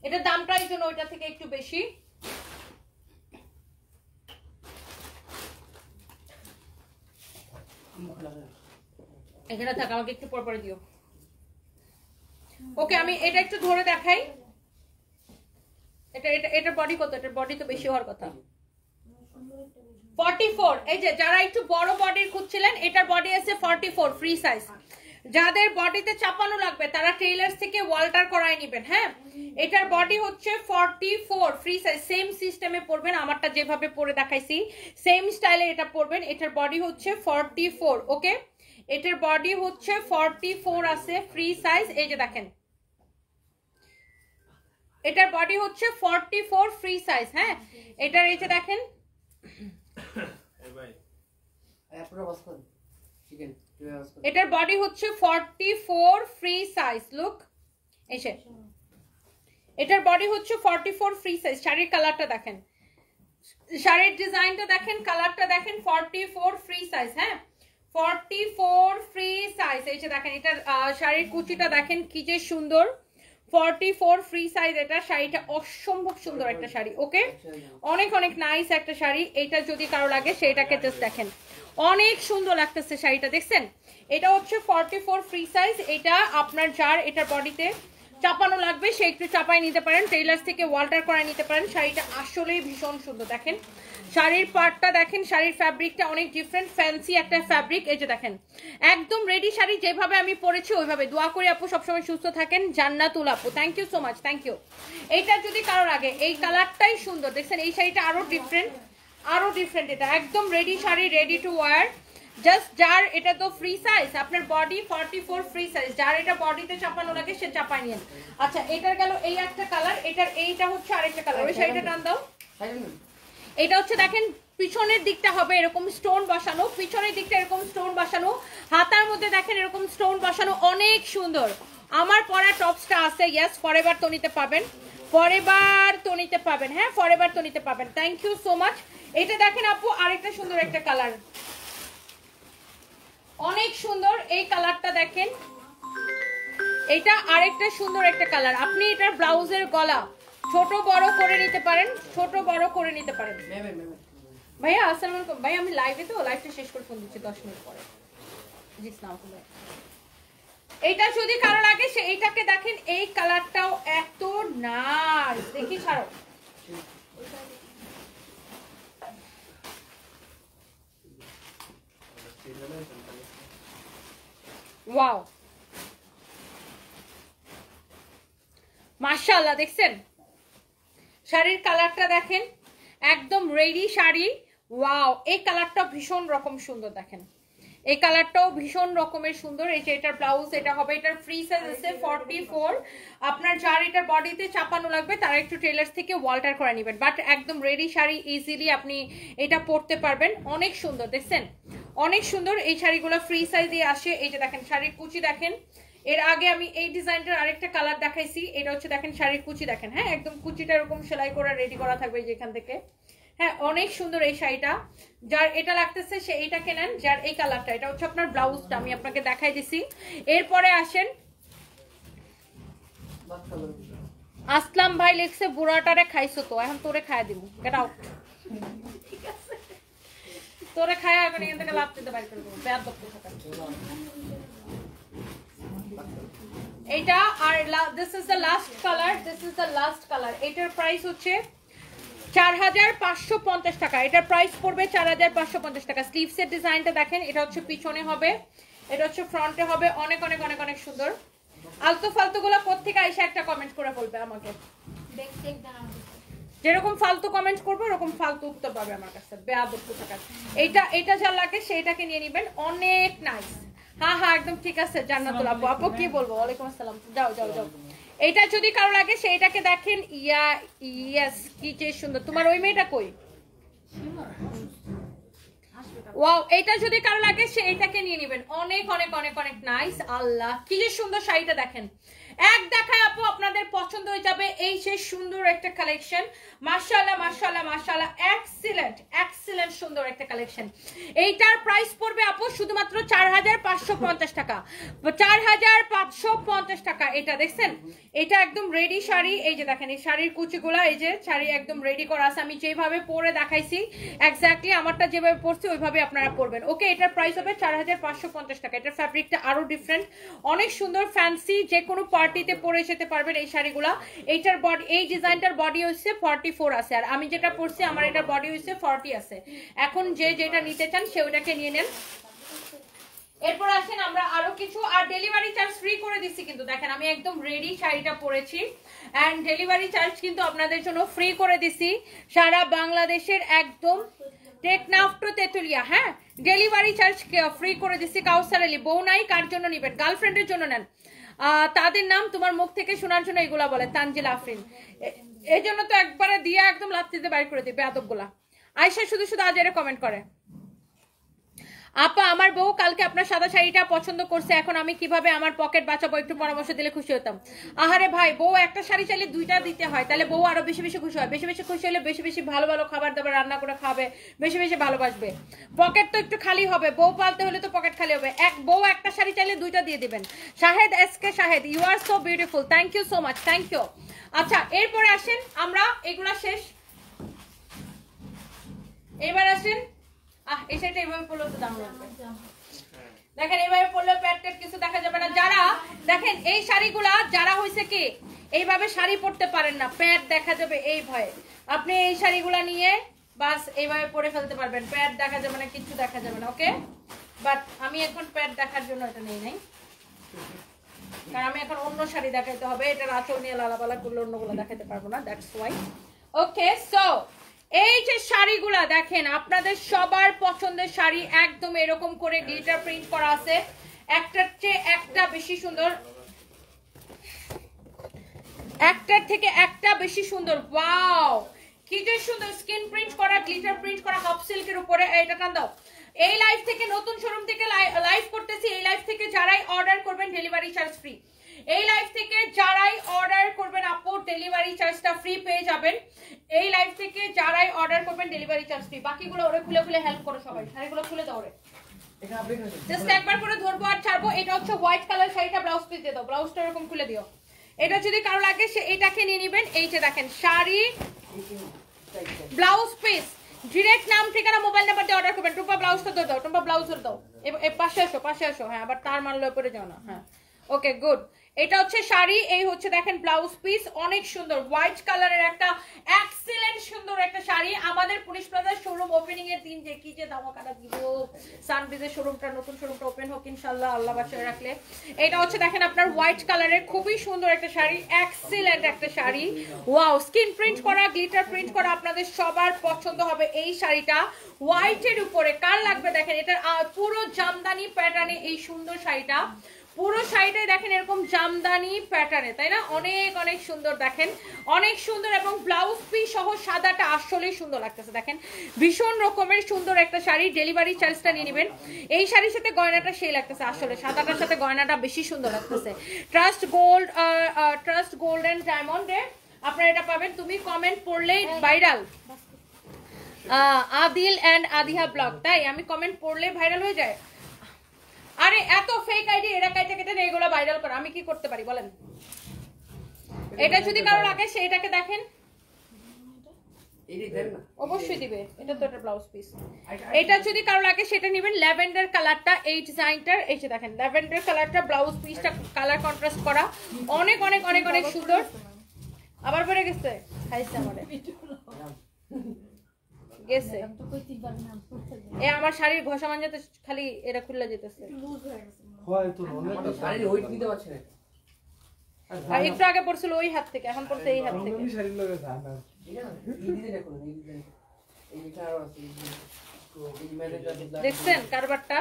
এটার দামটা এই জন্য ওইটা থেকে একটু বেশি। এখানে থাক, আমাকে একটু পর পরে দিও। ওকে, আমি এটা একটু ধরে দেখাই। এটার বডি কত? এটার বডি তো বেশি হওয়ার কথা 44। এই যে যারা একটু বড় বডির খুঁজছিলেন, এটার বডি আছে 44 ফ্রি সাইজ। যাদের বডিতে চাপানো লাগবে তারা টেইলার্স থেকে ওয়াল্টার করায় নেবেন। হ্যাঁ, এটার বডি হচ্ছে 44 ফ্রি সাইজ। সেম সিস্টেমে পরবেন, আমারটা যেভাবে পরে দেখাইছি সেম স্টাইলে এটা পরবেন। এটার বডি হচ্ছে 44। ওকে, এটার বডি হচ্ছে 44 আছে ফ্রি সাইজ। এই যে দেখেন এটার বডি হচ্ছে 44 ফ্রি সাইজ। হ্যাঁ, এটার এই যে দেখেন এটার বডি হচ্ছে 44 ফ্রি সাইজ। লুক, এসে এটার বডি হচ্ছে 44 ফ্রি সাইজ। শাড়ির কালারটা দেখেন, শাড়ির ডিজাইনটা দেখেন, কালারটা দেখেন, 44 ফ্রি সাইজ। হ্যাঁ, 44 ফ্রি সাইজ। এই যে দেখেন এটার শাড়ির কুচিটা দেখেন কি যে সুন্দর, 44 ফ্রি সাইজ। এটা শাড়িটা অসম্ভব সুন্দর একটা শাড়ি। ওকে, অনেক অনেক নাইস একটা শাড়ি। এটা যদি কারো লাগে সেটাকে জাস্ট দেখেন, অনেক সুন্দর লাগতেছে শাড়িটা, দেখছেন? এটা হচ্ছে 44 ফ্রি সাইজ। এটা আপনার যার এটার বডিতে চাপানো লাগবে সে একটু চাপাই নিতে পারেন, টেইলার্স থেকে ওয়াল্টার করে নিতে পারেন। শাড়িটা আসলেই ভীষণ সুন্দর। দেখেন শাড়ির পার্টটা দেখেন, শাড়ির ফ্যাব্রিকটা অনেক ডিফারেন্ট, ফ্যান্সি একটা ফ্যাব্রিক। এই যে দেখেন একদম রেডি শাড়ি, যেভাবে আমি পরেছি ওইভাবে। দোয়া করি আপু সবসময় সুস্থ থাকেন। জান্নাতুল আপু, thank you so much, thank you. এইটা যদি কারোর আগে, এই কালারটাই সুন্দর, দেখছেন? এই শাড়িটা আরো ডিফারেন্ট, আরো ডিফারেন্ট। এটা একদম ready sari, ready to wire. Just যার এটা তো ফ্রি সাইজ, আপনার বডি 44 ফ্রি সাইজ, যার এটা বডিতে চাপানো লাগে সে চাপাই নিন। আচ্ছা এটার গেল এই একটা কালার, এটার এইটা হচ্ছে আরেকটা কালার। ওই শাড়িটা টান দাও। এটা হচ্ছে দেখেন পিছনের দিকটা হবে এরকম স্টোন বসানো, পিছনের দিকটা এরকম স্টোন বসানো, হাতার মধ্যে দেখেন এরকম স্টোন বসানো, অনেক সুন্দর। আমার পরা টপসটা আছে, ইয়েস ফরএভার তো নিতে পাবেন, ফরএভার তো নিতে পাবেন। হ্যাঁ, ফরএভার তো নিতে পাবেন। Thank you so much. এটা দেখেন আপু আরেকটা সুন্দর একটা কালার, অনেক সুন্দর এই কালারটা দেখেন। এটা আরেকটা সুন্দর একটা কালার। আপনি এটার ব্লাউজের গলা ছোট বড় করে নিতে পারেন, ছোট বড় করে নিতে পারেন। ভাইয়া আসসালামু আলাইকুম। ভাই আমি লাইভে তো, লাইভটা শেষ করে ফোন দিচ্ছি 10 মিনিট পরে। জি সালাম। এইটা যদি কারো লাগে সে এইটাকে দেখেন, এই কালারটাও এত নাইস। দেখি ছাড়ো, ওয়াও মাশাআল্লাহ। দেখছেন শাড়ির কালারটা দেখেন, একদম রেডি শাড়ি। ওয়াও, এই কালারটা ভীষণ রকম সুন্দর। দেখেন এই কালারটাও ভীষণ রকমের সুন্দর। এই যে এটার ব্লাউজ, এটা হবে, এটার ফ্রি সাইজ আছে 44। আপনার যার এটার বডিতে চাপানো লাগবে তারা একটু টেইলার্স থেকে ওয়াল্টার করে নেবেন, বাট একদম রেডি শাড়ি, ইজিলি আপনি এটা পরতে পারবেন। অনেক সুন্দর, দেখছেন অনেক সুন্দর। এই শাড়িগুলো ফ্রি সাইজে আসে। এই যে দেখেন শাড়ির কুচি দেখেন, এর আগে আমি এই ডিজাইনটার আরেকটা কালার দেখাইছি। এটা হচ্ছে দেখেন শাড়ির কুচি দেখেন। হ্যাঁ, একদম কুচিটা এরকম সেলাই করা রেডি করা থাকবে যেখান থেকে। হ্যাঁ, অনেক সুন্দর এই শাড়িটা। যার এটা লাগতেছে সে এইটা কেনেন। যার এই কালারটা, এটা হচ্ছে আপনার ব্লাউজটা, আমি আপনাকে দেখাই দিছি। এরপরে আসেন, আসলাম ভাই লিখছে বুড়াটারে খাইছো তো, এখন তোরে খাইয়া দিব। Get out. তোরে খাইয়া এখন এখান থেকে লাভ দিতে বাইর করে দেবো। বেয়াদ দপ্তর থাকা এটা। আর this is the last colour, this is the last colour. এটার প্রাইস হচ্ছে 4550 টাকা। এটার প্রাইস পড়বে 4550 টাকা। স্লিভসের ডিজাইনটা দেখেন, এটা হচ্ছে পিছনে হবে, এটা হচ্ছে ফ্রন্টে হবে। অনেক অনেক অনেক অনেক সুন্দর। আলতু ফালতু গুলো কোত্থেকে এসে একটা কমেন্ট করে বলবে আমাকে, যেরকম ফালতু কমেন্ট করবো এরকম ফালতু উত্তর পাবে আমার কাছে। বেয়াদব টাকা। এটা যা লাগে সেটাকে নিয়ে নেবেন। অনেক নাইস, হ্যাঁ হ্যাঁ একদম ঠিক আছে জান্নাতুল আপু। আপু কি বলবো, ওয়ালাইকুম আসসালাম। যাও যাও যাও, এইটা যদি কারো লাগে সেইটাকে দেখেন। ইয়েস কি যে সুন্দর। তোমার ওই মেয়েটা কই? ওয়াও, এইটা যদি কারো লাগে সে এইটাকে নিয়ে নেবেন। অনেক অনেক অনেক অনেক নাইস। আল্লাহ কি যে সুন্দর শাড়িটা দেখেন, এক দেখায় আপু আপনাদের পছন্দ হয়ে যাবে। এই সেই সুন্দর একটা কালেকশন, মাশাআল্লাহ মাশাআল্লাহ মাশাআল্লাহ, এক্সিলেন্ট এক্সিলেন্ট সুন্দর একটা কালেকশন। এইটার প্রাইস পড়বে আপু শুধুমাত্র 4550 টাকা, 4550 টাকা। এটা দেখছেন, এটা একদম রেডি শাড়ি। এই যে দেখেন এই শাড়ির কুচিগুলা, এই যে শাড়ি একদম রেডি করা আছে। আমি যেভাবে পরে দেখাইছি এক্স্যাক্টলি আমারটা যেভাবে পরছি ওইভাবে আপনারা পরবেন। ওকে, এটার প্রাইস হবে 4550 টাকা। এটার ফ্যাব্রিকটা আরো ডিফারেন্ট, অনেক সুন্দর ফ্যান্সি, যে কোনো পার্টিতে পরে যেতে পারবেন এই শাড়িগুলা। এইটার বডি, এই ডিজাইনটার বডি হচ্ছে 44 আছে, আর আমি যেটা পরছি আমার এটার বডি হচ্ছে 40 আছে। এখন যে যেটা নিতে চান সে ওটাকে নিয়ে নেন। এরপর আসেন আমরা আরো কিছু, আর ডেলিভারি চার্জ ফ্রি করে দিচ্ছি কিন্তু। দেখেন আমি একদম রেডি শাড়িটা পরেছি এন্ড ডেলিভারি চার্জ কিন্তু আপনাদের জন্য ফ্রি করে দিছি সারা বাংলাদেশের, একদম টেকনাফ টু তেতুলিয়া। হ্যাঁ, ডেলিভারি চার্জ ফ্রি করে দিচ্ছি। কাউসার আলী, বউ নাই কার জন্য নিবেন? গার্লফ্রেন্ডের জন্য নেন। তাদের নাম তোমার মুখ থেকে শোনার জন্য এগুলা বলে, তানজিলা আফরিন। এই জন্য তো একবারে দিয়ে একদম লাত্তিতে বাইর করে দিবে আদবগুলা। আয়শা শুধু শুধু আজ এরা কমেন্ট করে। আপা আমার বউ কালকে আপনার সাদা শাড়িটা পছন্দ করছে, এখন আমি কিভাবে আমার পকেট বাঁচাবো, একটু পরামর্শ দিলে খুশি হতাম। আহারে ভাই, বউ একটা শাড়ি চাইলে দুইটা দিতে হয়, তাহলে বউ আরো বেশি বেশি খুশি হয়। বেশি বেশি খুশি হলে বেশি বেশি ভালো ভালো খাবার দাবার রান্না করে খাবে, বেশি বেশি ভালোবাসবে। পকেট তো একটু খালি হবে, বউ পালতে হলে তো পকেট খালি হবে। এক বউ একটা শাড়ি চাইলে দুইটা দিয়ে দিবেন। Shahed SK Shahed, you are so beautiful, thank you so much, thank you. আচ্ছা, এরপরে আসেন আমরা, এগুলা শেষ, এবার আসেন। এই শাড়িটা এইভাবে পরলে তো দাম লাগবে। দেখেন এইভাবে পরলে প্যাট কিছু দেখা যাবে না। যারা দেখেন এই শাড়িগুলা যারা হইছে কি এইভাবে শাড়ি পরতে পারেন না, প্যাট দেখা যাবে এই ভয়ে, আপনি এই শাড়িগুলা নিয়ে বাস এইভাবে পরে ফেলতে পারবেন। প্যাট দেখা যাবে না, কিছু দেখা যাবে না। ওকে, বাট আমি এখন প্যাট দেখার জন্য এটা নেই নাই, কারণ আমি এখন অন্য শাড়ি দেখাইতে হবে। এটার আঁচল নিয়ে লালাপালা করলে অন্যগুলো দেখাতে পারবো না, দ্যাটস ওয়াই। ওকে, সো এই যে শাড়িগুলা দেখেন আপনাদের সবার পছন্দের শাড়ি, একদম এরকম করে গ্লিটার প্রিন্ট করা আছে, একটার চেয়ে একটা বেশি সুন্দর, একটার থেকে একটা বেশি সুন্দর। ওয়াও, কি যে সুন্দর স্কিন প্রিন্ট করা, গ্লিটার প্রিন্ট করা, হাফ সিল্কের উপরে। এটা টান দাও। এই লাইভ থেকে, নতুন শোরুম থেকে লাইভ করতেছি। এই লাইভ থেকে যারাই অর্ডার করবেন ডেলিভারি চার্জ ফ্রি। এই লাইভ থেকে যারাই অর্ডার করবেন আপু ডেলিভারি চার্জটা ফ্রি পেয়ে যাবেন। এই লাইভ থেকে যারাই অর্ডার করবেন ডেলিভারি চার্জ ফ্রি। বাকিগুলো ওরে খুলে খুলে হেল্প করো সবাই, শাড়িগুলো খুলে দাও রে, জাস্ট একবার করে ধরবো আর ছাড়বো। এটা হচ্ছে হোয়াইট কালার শাড়িটা, ব্লাউজ পিস দিয়ে দাও, ব্লাউজটা এরকম খুলে দিও। এটা যদি কারো লাগে সে এটাকে নিয়ে নেবেন। এই যে দেখেন শাড়ি, ব্লাউজ পিস, ডিরেক্ট নাম ঠিকানা মোবাইল নাম্বার দিয়ে অর্ডার করবেন। টুম্পা ব্লাউজটা ধরে দাও, টুম্পা ব্লাউজ ধরে দাও, পাশে আসো পাশে আসো। হ্যাঁ, আবার তার মানলে পরে যাও না। হ্যাঁ, ওকে গুড। এটা হচ্ছে শাড়ি, এই হচ্ছে দেখেন ব্লাউজ পিস, অনেক সুন্দর হোয়াইট কালারের একটা এক্সিলেন্ট সুন্দর একটা শাড়ি। আমাদের পুলিশ প্লাজার শোরুম ওপেনিং এর দিন যে কি যে ধামাকাটা দিব, সানবিজের শোরুমটা, নতুন শোরুমটা ওপেন হোক ইনশাআল্লাহ, আল্লাহ বাঁচিয়ে রাখলে। এটা হচ্ছে দেখেন আপনার হোয়াইট কালারের খুবই সুন্দর একটা শাড়ি, এক্সিলেন্ট একটা শাড়ি। ওয়াও, স্কিন প্রিন্ট করা, গ্লিটার প্রিন্ট করা, আপনাদের সবার পছন্দ হবে এই শাড়িটা হোয়াইটের উপরে। কার লাগবে দেখেন, এটার পুরো জামদানি প্যাটার্নে এই সুন্দর শাড়িটা, পুরো শাড়িটাই দেখেন এরকম জামদানি প্যাটার্নে, তাই না? অনেক অনেক সুন্দর, দেখেন অনেক সুন্দর। এবং ব্লাউজ পিস সহ সাদাটা আসলেই সুন্দর লাগতেছে, দেখেন ভীষণ রকমের সুন্দর একটা শাড়ি। ডেলিভারি চার্জটা নিয়ে নেবেন। এই শাড়ির সাথে গয়নাটা সেই লাগতেছে, আসলে সাদাটার সাথে গয়নাটা বেশি সুন্দর লাগতেছে। Trust Gold, Trust Gold and ডায়মন্ডে আপনারা এটা পাবেন। তুমি কমেন্ট পড়লেই viral, Adil and Adiha vlog, তাই আমি কমেন্ট পড়লে ভাইরাল হয়ে যায়। আরে এত ফেক আইডি এরা কাইটা কেটে নেই, এগুলো ভাইরাল করে আমি কি করতে পারি বলেন? এটা যদি কারো লাগে সেটাকে দেখেন, অবশ্যই দিবে। এটা তো একটা ব্লাউজ পিস। এটা যদি কারো লাগে সেটা নেবেন। ল্যাভেন্ডার কালারটা, এই ডিজাইনটার, এই যে দেখেন ল্যাভেন্ডার কালারটা, ব্লাউজ পিসটা কালার কন্ট্রাস্ট করা, অনেক অনেক অনেক অনেক সুন্দর। আবার পরে গেছে, খাইছে আমারে গেছে। এ আমার শাড়ির ঘষা মানজাতে খালি এটা খুললা যেতেছে। আর একটু আগে পড়ছিল ওই হাত থেকে, এখন পড়ছে এই হাত থেকে। দেখছেন কারবারটা?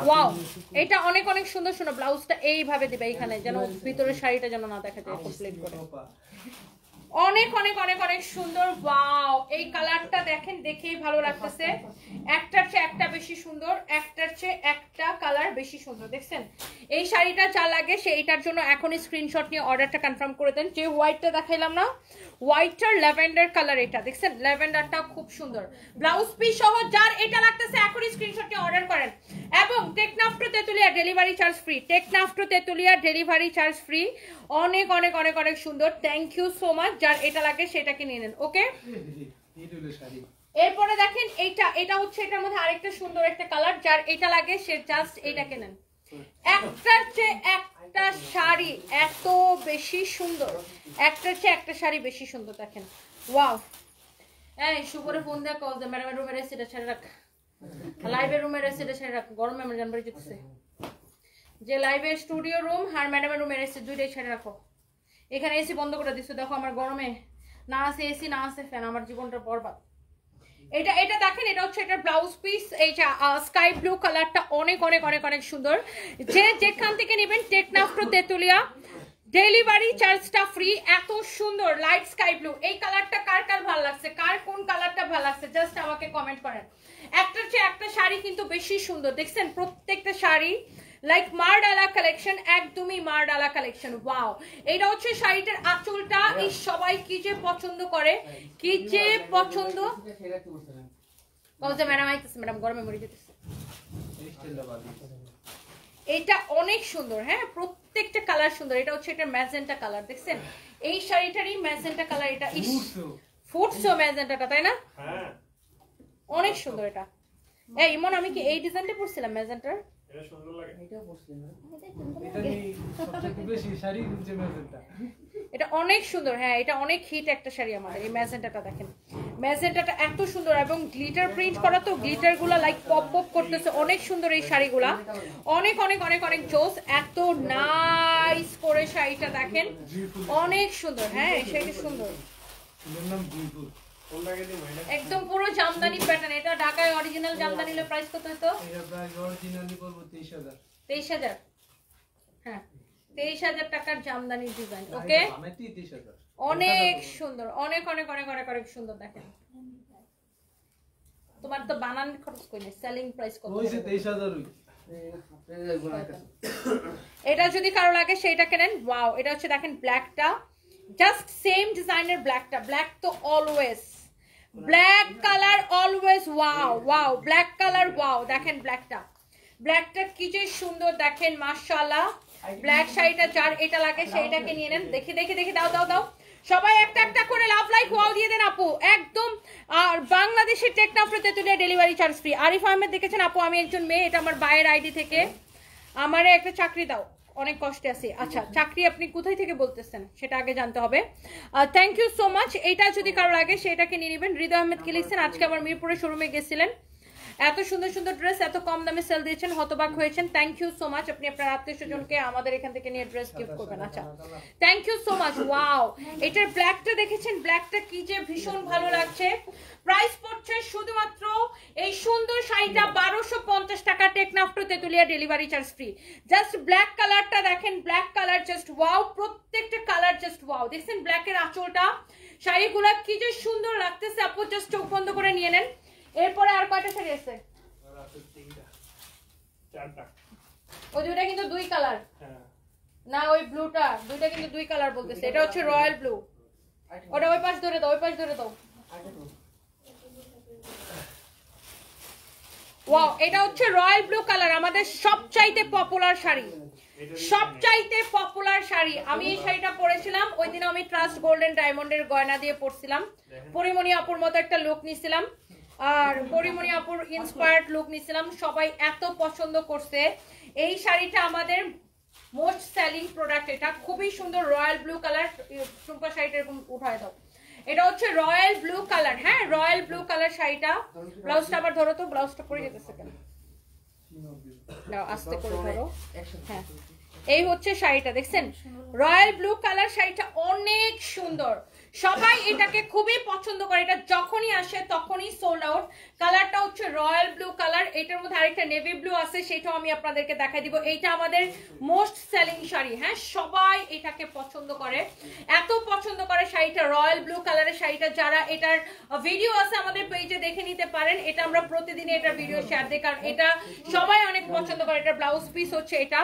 ওয়াও, এটা অনেক অনেক সুন্দর সুন্দর। ব্লাউজটা এইভাবে দিবে এখানে, যেন ভিতরের শাড়িটা যেন না দেখা যায় কমপ্লিট করে। অনেক অনেক অনেক অনেক সুন্দর। ওয়াও, এই কালারটা দেখেন, দেখেই ভালো লাগতেছে। একটার চেয়ে একটা বেশি সুন্দর, একটার চেয়ে একটা কালার বেশি সুন্দর। দেখছেন, এই শাড়িটা যা লাগে সেইটার জন্য এখনই স্ক্রিনশট নিয়ে অর্ডারটা কনফার্ম করে দেন। যে হোয়াইটটা দেখাইলাম না, হোয়াইটটার ল্যাভেন্ডার কালার এটা, দেখছেন ল্যাভেন্ডারটা খুব সুন্দর। ব্লাউজ পিস সহ যার এটা লাগতেছে এখনই স্ক্রিনশট নিয়ে অর্ডার করেন। এবং Teknaf to Tetulia delivery charge free, Teknaf to Tetulia delivery charge free. অনেক অনেক অনেক অনেক সুন্দর। থ্যাংক ইউ সো মাচ। যার এটা লাগে সেটাকে নিয়ে নেন। ওকে, এরপরে দেখেন এইটা, এটা হচ্ছে এটার মধ্যে আরেকটা সুন্দর একটা কালার। যার এটা লাগে সে জাস্ট এইটাকে নেন। একটার চেয়ে একটা শাড়ি এত বেশি সুন্দর, একটার চেয়ে একটা শাড়ি বেশি সুন্দর। দেখেন, ওয়াও। এই শুভরে ফোন দেয়া কল দে, ম্যাডামের রুমের এসিটা ছেড়ে রাখ, লাইভের রুমের এসিটা ছেড়ে রাখ, গরমে আমার জানবাড়ি যেতেছে। যে লাইভের স্টুডিও রুম আর ম্যাডামের রুমের এসি দুইটাই ছেড়ে রাখো। এখানে এসি বন্ধ করে দিচ্ছ, দেখো আমার গরমে না আছে এসি না আছে ফ্যান, আমার জীবনটা বরবাদ। এটা এটা দেখেন, এটা হচ্ছে এটা ব্লাউজ পিস। এই যে স্কাই ব্লু কালারটা অনেক অনেক অনেক অনেক সুন্দর। যে যেখান থেকে নেবেন টেকনাফ টু তেতুলিয়া ডেলিভারি চার্জটা ফ্রি। এত সুন্দর লাইট স্কাই ব্লু, এই কালারটা কার কার ভালো লাগছে, কার কোন কালারটা ভালো লাগছে জাস্ট আমাকে কমেন্ট করেন। একটার চেয়ে একটা শাড়ি কিন্তু বেশি সুন্দর। দেখছেন প্রত্যেকটা শাড়ি লাইক মারডালা কালেকশন, একদমই মারডালা কালেকশন। ওয়াও, এটা হচ্ছে শাড়িটার আঁচলটা। এই সবাই কি যে পছন্দ করে, কি যে পছন্দ। ম্যাডাম আইতেছে, ম্যাডাম গরমে মরে যেতেছে। এটা অনেক সুন্দর, হ্যাঁ প্রত্যেকটা কালার সুন্দর। এটা হচ্ছে এটা ম্যাজেন্টা কালার, দেখছেন এই শাড়িটারই ম্যাজেন্টা কালার। এটা ফুটসো ম্যাজেন্টাটা, তাই না? হ্যাঁ, অনেক সুন্দর এটা। এই ইমন, আমি কি এই ডিজাইনটা পরছিলাম ম্যাজেন্টার? এটা সুন্দর লাগে, এটা পরছিলাম, এটা নেই সবচেয়ে বেশি শাড়ি যে ম্যাজেন্টা। এটা অনেক সুন্দর, হ্যাঁ এটা অনেক হিট একটা শাড়ি আমাদের। এই ম্যাজেন্টাটা দেখেন, ম্যাজেন্টাটা এত সুন্দর এবং গ্লিটার প্রিন্ট করা, তো গ্লিটার গুলা লাইক পপ পপ করতেছে। অনেক সুন্দর এই শাড়িগুলা, অনেক অনেক অনেক অনেক জোস। এত নাইস করে শাড়িটা দেখেন, অনেক সুন্দর। হ্যাঁ এই শাড়িটা সুন্দর, একদম পুরো জামদানি প্যাটার্ন। এটা ঢাকায় অরিজিনাল জামদানি নিলে প্রাইস কত হতো? এটা প্রাইস অরিজিনালি বলবো 23000। 23000, হ্যাঁ 23000 টাকার জামদানি ডিজাইন। ওকে, অনেক সুন্দর, অনেক অনেক অনেক অনেক অনেক সুন্দর। দেখেন তোমার তো বানান খরচ কইনি, সেলিং প্রাইস কত হইছে? 23000। এটা যদি কারো লাগে সেটা কেনেন। ওয়াও, এটা হচ্ছে দেখেন ব্ল্যাকটা, জাস্ট সেম ডিজাইনের ব্ল্যাকটা। ব্ল্যাক তো always, black colour always. Wow wow, black colour. Wow, দেখেন ব্ল্যাকটা, ব্ল্যাকটা কি যে সুন্দর দেখেন, মাশাআল্লাহ। ব্ল্যাক শাড়িটা যার এটা লাগে সেইটাকে নিয়ে নেন। দেখে দেখে দেখে দাও দাও দাও, সবাই একটা একটা করে লাভ লাইক ওয়াও দিয়ে দেন আপু একদম। আর বাংলাদেশের Teknaf to Tetulia delivery charge free. Arif Ahmed দেখেছেন আপু, আমি একজন মেয়ে, এটা আমার ভাইয়ের আইডি থেকে। আমারে একটা চাকরি দাও, অনেক কষ্টে আছি। আচ্ছা, চাকরি আপনি কোথায় থেকে বলতেছেন সেটা আগে জানতে হবে। Thank you so much. এটা যদি কারো লাগে সেটাকে নিয়ে নেবেন। হৃদয় আহমেদ কি লিখছেন, আজকে আমার মিরপুরের শোরুমে গেছিলেন, এত সুন্দর সুন্দর ড্রেস এত কম দামে সেল দিয়েছেন, হতবাক হয়েছেন। Thank you so much. আপনি আপনার আত্মীয় স্বজনকে আমাদের এখান থেকে নিয়ে ড্রেস গিফট করবেন। আচ্ছা, thank you so much. Wow, এটার ব্ল্যাকটা দেখেছেন, ব্ল্যাকটা কি যে ভীষণ ভালো লাগছে। প্রাইস পড়ছে শুধুমাত্র এই সুন্দর শাড়িটা 1250 টাকা, Teknaf to Tetulia delivery charge free. Just black কালারটা দেখেন, ব্ল্যাক কালার জাস্ট ওয়াও, প্রত্যেকটা কালার জাস্ট ওয়াও। দেখছেন ব্ল্যাকের আঁচলটা, শাড়িগুলা কি যে সুন্দর লাগতেছে আপু, জাস্ট চোখ বন্ধ করে নিয়ে নেন। এরপরে আর কয়টা শাড়ি আছে? ওই দুইটা কিন্তু দুই কালার না, ওই ব্লুটা দুইটা কিন্তু দুই কালার বলতেছে। এটা হচ্ছে রয়্যাল ব্লু, ওটা ওই পাশ ধরে দাও, ওই পাশ ধরে দাও। ওয়াও, এটা হচ্ছে রয়্যাল ব্লু কালার, আমাদের সবচাইতে পপুলার শাড়ি, সবচাইতে পপুলার শাড়ি। আমি এই শাড়িটা পরেছিলাম ওই দিন, আমি ট্রাস্ট গোল্ডেন ডায়মন্ডের গয়না দিয়ে পরছিলাম, পরিমণি আপুর মতো একটা লুক নিছিলাম, আর পরিমণি আপুর ইন্সপায়ার্ড লুক নিছিলাম। সবাই এত পছন্দ করছে এই শাড়িটা, আমাদের মোস্ট সেলিং প্রোডাক্ট। এটা খুবই সুন্দর রয়্যাল ব্লু কালার। চুম্পা শাড়িটা এরকম উঠায় দাও, এটা হচ্ছে রয়্যাল ব্লু কালার। হ্যাঁ, রয়্যাল ব্লু কালার শাড়িটা। ব্লাউজটা আবার ধরো তো, ব্লাউজটা পরে যেতেছে কেন, আস্তে করে ধরো। হ্যাঁ, এই হচ্ছে শাড়িটা, দেখছেন রয়্যাল ব্লু কালার শাড়িটা অনেক সুন্দর। সবাই এটাকে খুবই পছন্দ করে, এটা যখনই আসে তখনই সোল্ড আউট। কালারটা হচ্ছে রয়্যাল ব্লু কালার, এটার মধ্যে আরেকটা নেভি ব্লু আছে, সেটাও আমি আপনাদেরকে দেখাই দিব। এইটা আমাদের মোস্ট সেলিং শাড়ি, হ্যাঁ সবাই এটাকে পছন্দ করে, এত পছন্দ করে শাড়িটা, রয়্যাল ব্লু কালারের শাড়িটা। যারা এটার ভিডিও আছে আমাদের পেজে দেখে নিতে পারেন, এটা আমরা প্রতিদিন এটার ভিডিও শেয়ার দিই, কারণ এটা সবাই অনেক পছন্দ করে। এটার ব্লাউজ পিস হচ্ছে এটা।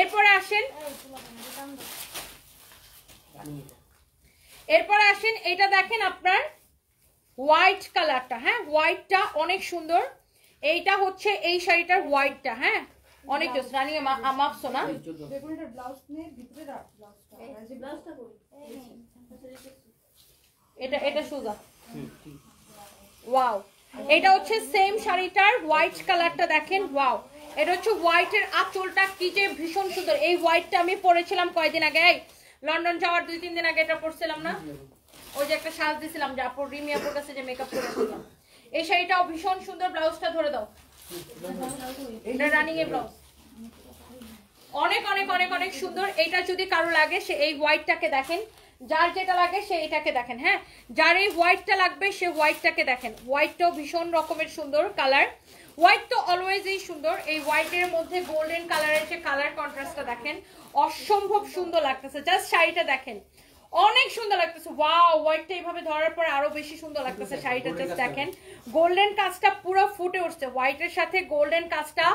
এরপরে আসেন এটা দেখেন আপনার হোয়াইট কালারটা, হ্যাঁ হোয়াইটটা অনেক সুন্দর। এইটা হচ্ছে এই শাড়িটার হোয়াইটটা, হ্যাঁ অনেক জোস। রানী মাপছো না, বেগুনটার ব্লাউজ নিয়ে ভিতরে ব্লাউজটা আর যে ব্লাউজটা করি এটা সোজা। ওয়াও, এটা হচ্ছে সেম শাড়িটার হোয়াইট কালারটা দেখেন। ওয়াও, এটা হচ্ছে হোয়াইটের আঁচলটা কি যে ভীষণ সুন্দর। এই হোয়াইটটা আমি পরেছিলাম কয়দিন আগে, লন্ডন যাওয়ার 2-3 দিন আগে এটা পরছিলাম না, ওই যে একটা সাজ দিছিলাম যে আপুর রিমি আপুর কাছে যে মেকআপ করেছিলাম। এই শাড়িটাও ভীষণ সুন্দর। ব্লাউজটা ধরে দাও, এটা রানিং এর ব্লাউজ, অনেক অনেক অনেক অনেক সুন্দর। এটা যদি কারো লাগে সে এই হোয়াইটটাকে দেখেন, যার যেটা লাগে সে এটাকে দেখেন, হ্যাঁ যার এই হোয়াইটটা লাগবে সে হোয়াইটটাকে দেখেন। হোয়াইটটাও ভীষণ রকমের সুন্দর কালার, হোয়াইট তো অলওয়েজই সুন্দর। এই হোয়াইটের মধ্যে গোল্ডেন কালারের যে কালার কন্ট্রাস্টটা দেখেন, অসম্ভব সুন্দর লাগতেছে। জাস্ট শাড়িটা দেখেন, অনেক সুন্দর লাগতেছে। ওয়াও, হোয়াইটটা এইভাবে ধরার পর আরো বেশি সুন্দর লাগতেছে শাড়িটা। জাস্ট দেখেন গোল্ডেন কাজটা পুরো ফুটে উঠছে, হোয়াইটের সাথে গোল্ডেন কাজটা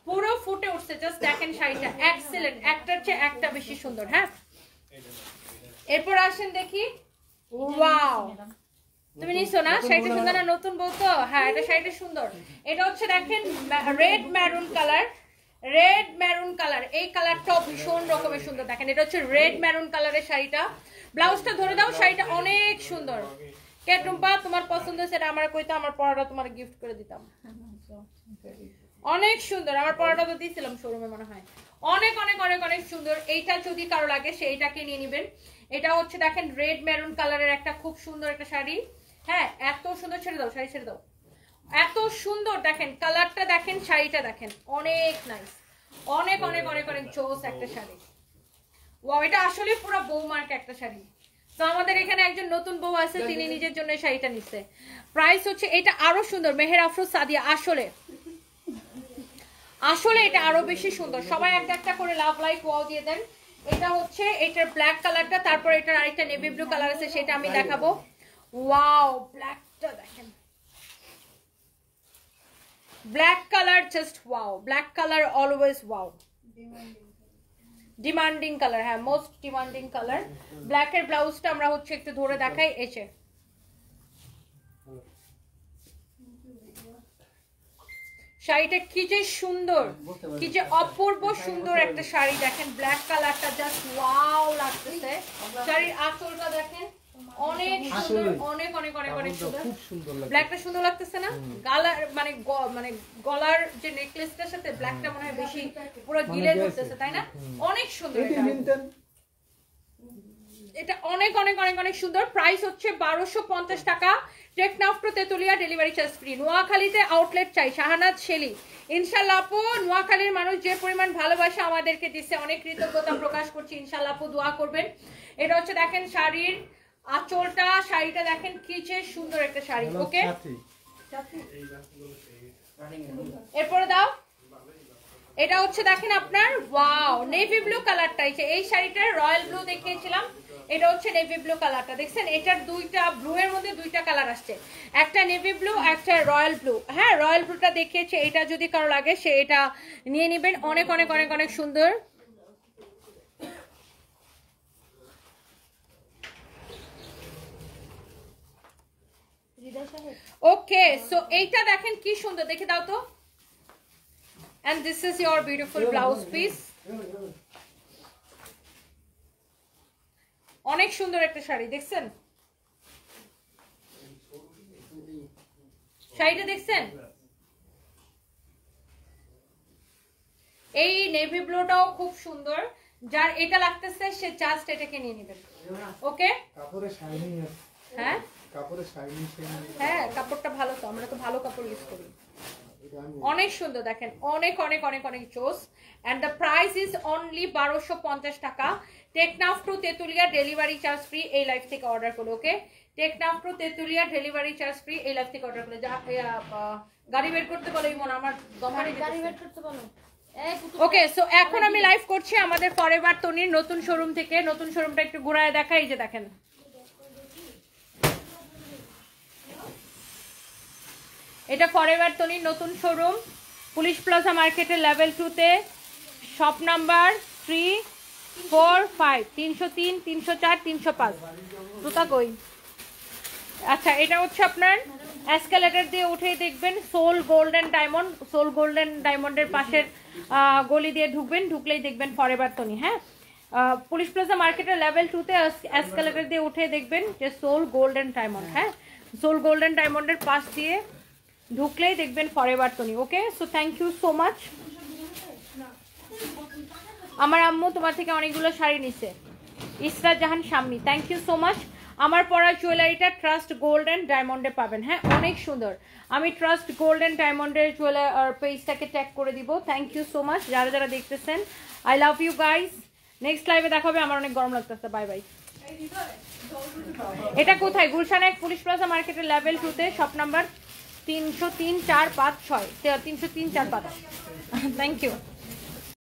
পুরো ফুটে উঠছে। জাস্ট দেখেন শাড়িটা এক্সেলেন্ট, একটার চেয়ে একটা বেশি সুন্দর। হ্যাঁ এরপর আসেন দেখি। ওয়াও, তুমি নিছো না শাড়িটা সুন্দর না? নতুন বউ তো, হ্যাঁ এটা শাড়িটা সুন্দর। এটা হচ্ছে দেখেন red maroon colour, red maroon colour, এই কালারটাও ভীষণ রকমের সুন্দর। দেখেন এটা হচ্ছে রেড ম্যারুন কালারের শাড়িটা। ব্লাউজটা ধরে দাও, শাড়িটা অনেক সুন্দর। কে টুম্পা তোমার পছন্দ সেটা আমার কইতো, আমার পরাটা তোমার গিফট করে দিতাম। অনেক সুন্দর, আমার পরাটা তো দিয়েছিলাম শোরুমে মনে হয়। অনেক অনেক অনেক অনেক সুন্দর। এইটা যদি কারো লাগে সেইটাকে নিয়ে নেবেন। এটা হচ্ছে দেখেন রেড মেরুন কালারের একটা খুব সুন্দর একটা শাড়ি, হ্যাঁ এত সুন্দর। ছেড়ে দাও শাড়ি, ছেড়ে দাও, এত সুন্দর। দেখেন কালারটা দেখেন, শাড়িটা দেখেন, অনেক নাইস, অনেক অনেক অনেক অনেক জোস একটা শাড়ি। ওয়াও, এটা আসলে পুরো বৌমার্ক একটা শাড়ি। তো আমাদের এখানে একজন নতুন বউ আছে, তিনি নিজের জন্য এই শাড়িটা নিচ্ছে। প্রাইস হচ্ছে এটা আরো সুন্দর, মেহের আফরোজ সাদিয়া। আসলে আসলে এটা আরো বেশি সুন্দর। সবাই একটা একটা করে লাভ লাইক ওয়াও দিয়ে দেন। এটা হচ্ছে এটার ব্ল্যাক কালারটা, তারপর এটার আরেকটা নেভি ব্লু কালার আছে, সেটা আমি দেখাবো। ওয়াও, ব্ল্যাকটা দেখেন, black colour just wow, black colour always wow, demanding colour, হ্যাঁ মোস্ট ডিমান্ডিং কালার। ব্ল্যাকের ব্লাউজটা আমরা হচ্ছে একটু ধরে দেখাই। এসে শাড়িটা কি যে সুন্দর, কি যে অপূর্ব সুন্দর একটা শাড়ি। দেখেন ব্ল্যাক কালারটা জাস্ট ওয়াও লাগতেছে। শাড়ির আঁচলটা দেখেন, অনেক সুন্দর, অনেক অনেক অনেক অনেক সুন্দর। ব্ল্যাকটা সুন্দর লাগতেছে না? গালার মানে মানে গলার যে নেকলেসটার সাথে ব্ল্যাকটা মনে হয় বেশি পুরো গিলে ধরতেছে, তাই না? অনেক সুন্দর এটা, অনেক অনেক অনেক অনেক সুন্দর। প্রাইস হচ্ছে 1250 টাকা। Teknaf to Tetulia, delivery charge free. নোয়াখালীতে আউটলেট চাই, শাহানাজ শেলি। ইনশাআল্লাহ আপু, নোয়াখালীর মানুষ যে পরিমাণ ভালোবাসা আমাদেরকে দিচ্ছে, অনেক কৃতজ্ঞতা প্রকাশ করছি। ইনশাআল্লাহ আপু দোয়া করবেন। এটা হচ্ছে দেখেন শাড়ির আঁচলটা, শাড়িটা দেখেন কি যে সুন্দর একটা শাড়ি। ওকে, এরপরে দাও। এটা হচ্ছে দেখেন আপনার ওয়াও নেভি ব্লু কালারটা। এই শাড়িটার রয়্যাল ব্লু দেখিয়েছিলাম, এটা হচ্ছে নেভি ব্লু কালারটা। দেখছেন এটার দুইটা ব্লু এর মধ্যে দুইটা কালার আসছে, একটা নেভি ব্লু, একটা রয়্যাল ব্লু। হ্যাঁ রয়্যাল ব্লুটা দেখিয়েছে, এটা যদি কারো লাগে সে এটা নিয়ে নেবেন। অনেক অনেক অনেক অনেক সুন্দর। ওকে, সো এইটা দেখেন কি সুন্দর, দেখে দাও তো। And this is your beautiful blouse piece. অনেক সুন্দর একটা শাড়ি, দেখছেন শাড়িটা, দেখছেন এই নেভি ব্লুটাও খুব সুন্দর। যার এটা লাগতেছে সে জাস্ট এটাকে নিয়ে নেবেন। ওকে, কাপড়ে শাইনিং আছে, হ্যাঁ কাপড়ে শাইনিং, হ্যাঁ কাপড়টা ভালো, তো আমরা তো ভালো কাপড় ইউজ করি। অনেক সুন্দর দেখেন, অনেক অনেক অনেক অনেক জোস। And the price is only 1250 টাকা। Teknaf to Tetulia delivery charge free এই লাইফ থেকে অর্ডার করলো। Okay, Teknaf to Tetulia delivery charge free এই লাইফ থেকে অর্ডার করলো। গাড়ি বের করতে বলো ইমন, আমার দমানি গাড়ি বের করতে বলো। ওকে, সো এখন আমি লাইভ করছি আমাদের ফরএভার তনির নতুন শোরুম থেকে। নতুন শোরুমটা একটু ঘুরায় দেখা, এই যে দেখেন, এটা ফরএভার তনির নতুন শোরুম, পুলিশ প্লাজা মার্কেটের লেভেল 2-তে, শপ নাম্বার 3, 4, 5, 303, 304, 305। জুতা কই? আচ্ছা, এটা হচ্ছে আপনার এসকেলেটর দিয়ে উঠেই দেখবেন Soul Golden Diamond. Soul Golden ডায়মন্ডের পাশের গলি দিয়ে ঢুকবেন, ঢুকলেই দেখবেন ফরএভার তনি। হ্যাঁ, পুলিশ প্লাজা মার্কেটের লেভেল 2-তে এসকেলেটর দিয়ে উঠে দেখবেন যে সোল গোল্ডেন ডায়মন্ড। হ্যাঁ, সোল গোল্ডেন ডায়মন্ডের পাশ দিয়ে ঢুকলেই দেখবেন forever Toni. Okay, so thank you so much. আমার আম্মু তোমার থেকে অনেকগুলো শাড়ি নিছে, Isra Jahan Shammi, thank you so much. আমার পরা জুয়েলারিটা ট্রাস্ট গোল্ড অ্যান্ড ডায়মন্ডে পাবেন। হ্যাঁ, অনেক সুন্দর। আমি ট্রাস্ট গোল্ড অ্যান্ড ডায়মন্ডের জুয়েলার পেজটাকে ট্যাগ করে দিব। থ্যাংক ইউ সো মাচ যারা যারা দেখতেছেন। I love you guys. Next লাইভে দেখা হবে। আমার অনেক গরম লাগতেছে। Bye bye. এটা কোথায়? গুলশান এক পুলিশ প্লাজা মার্কেটের লেভেল 2-তে, শপ নাম্বার 303, 4, 5, 6, 303, 4, 5। Thank you.